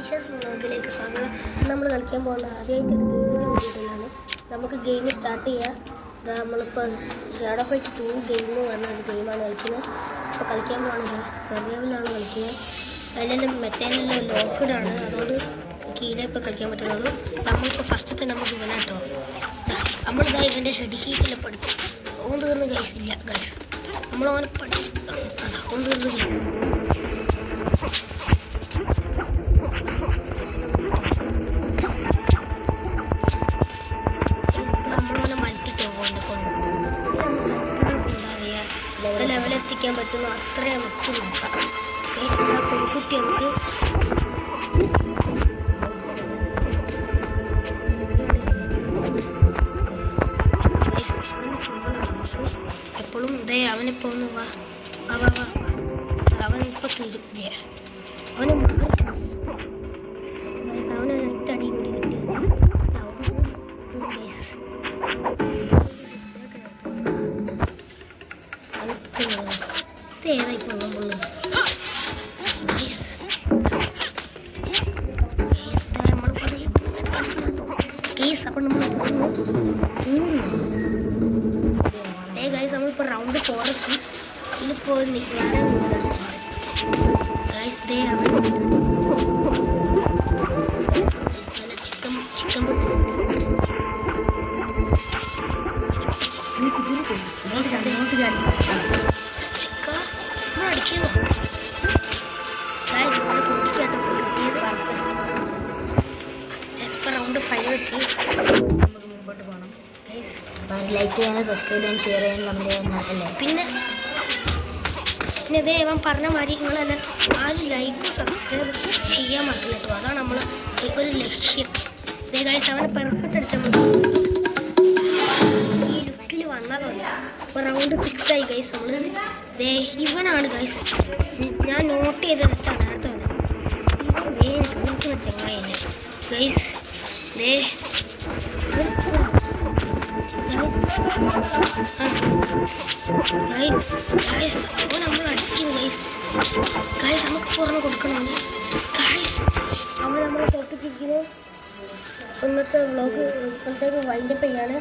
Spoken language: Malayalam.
ഫിഷസ് വ്ളോഗിലേക്ക് സ്വാഗതം. നമ്മൾ കളിക്കാൻ പോകുന്ന ആദ്യമായിട്ട് വീഡിയോയിലാണ്. നമുക്ക് ഗെയിം സ്റ്റാർട്ട് ചെയ്യാം. നമ്മളിപ്പോൾ ഷാഡോ ഫൈറ്റ് 2 ഗെയിം പറഞ്ഞ ഒരു ഗെയിമാണ് കളിക്കുന്നത്. ഇപ്പോൾ കളിക്കാൻ പോകുന്നത് സർവൈവലാണ് കളിക്കുന്നത്. അതിലെല്ലാം മെറ്റേനെല്ലാം ലോക്ക്ഡാണ്, അതുകൊണ്ട് കീഴേ ഇപ്പോൾ കളിക്കാൻ പറ്റുന്നുള്ളൂ. നമ്മളിപ്പോൾ ഫസ്റ്റത്തെ നമുക്ക് ഇവനെ കേട്ടോ, നമ്മളിതാ ഇവൻ്റെ ഹെഡ് ഹീറ്റിൽ പഠിച്ചു. ഓൻ തീർന്ന് ഗൈസ് ഇല്ല ഗൈസ്, നമ്മളവനെ പഠിച്ചു. അതാ ഓൻ തീർന്നില്ല. ലെവലെത്തിക്കാൻ പറ്റുന്നു അത്രയും വെച്ച് നോക്കാം. പെൺകുട്ടി നമുക്ക് എപ്പോഴും ഇതേ അവനിപ്പോ ഒന്ന് വാ വാ വാ വാ അവനിപ്പോ തീരും. അവന് അവന് അടി കൂടി ഏതായി പോകുമ്പോൾ അപ്പം നമ്മളിപ്പോൾ റൗണ്ട് 4 എത്തി. ഇതിലിപ്പോൾ ചിക്കൻ ചിക്കൻ അടിക്കുന്നു. റൗണ്ട് 5 എത്തി. നമുക്ക് മുമ്പോട്ട് പോകണം. ലൈക്ക് ചെയ്യാനും സബ്സ്ക്രൈബ് ചെയ്യാനും ഷെയർ ചെയ്യാനും നമ്മളല്ലേ. പിന്നെ ഇതേ ഇവൻ പറഞ്ഞ മാതിരി നിങ്ങളെല്ലാം ആരും ലൈക്കും സബ്സ്ക്രൈബ് ചെയ്യാൻ പറ്റില്ല കേട്ടോ. അതാണ് നമ്മൾ ഒരു ലക്ഷ്യം. ഇതേ ഗൈസ് അവനെ പെർഫെക്റ്റ് അടിച്ചാൽ മതി. ഈ ലുക്കിൽ വന്നതല്ല. അപ്പോൾ റൗണ്ട് 6 ആയി ഗൈസ്. നമ്മൾ ദേ ഇവനാണ് ഗൈസ് ഞാൻ നോട്ട് ചെയ്ത് വെച്ചാൽ നേരത്തെ വന്നത്. ഇവൻ വേഗം ചങ്ങായിനെ ഗൈസ്. ദേ നമ്മൾ അടിക്കുന്നു ഗൈസ്. ഗൈസ് നമുക്ക് പുറമെ കൊടുക്കണം. ഗൈസ് അവൻ നമ്മളെ തോപ്പിച്ചിരിക്കുന്നു. ഇന്നത്തെ വ്ളോഗ് ഇപ്പോഴത്തേക്ക് വൈൻഡപ്പ് ചെയ്യാണ്.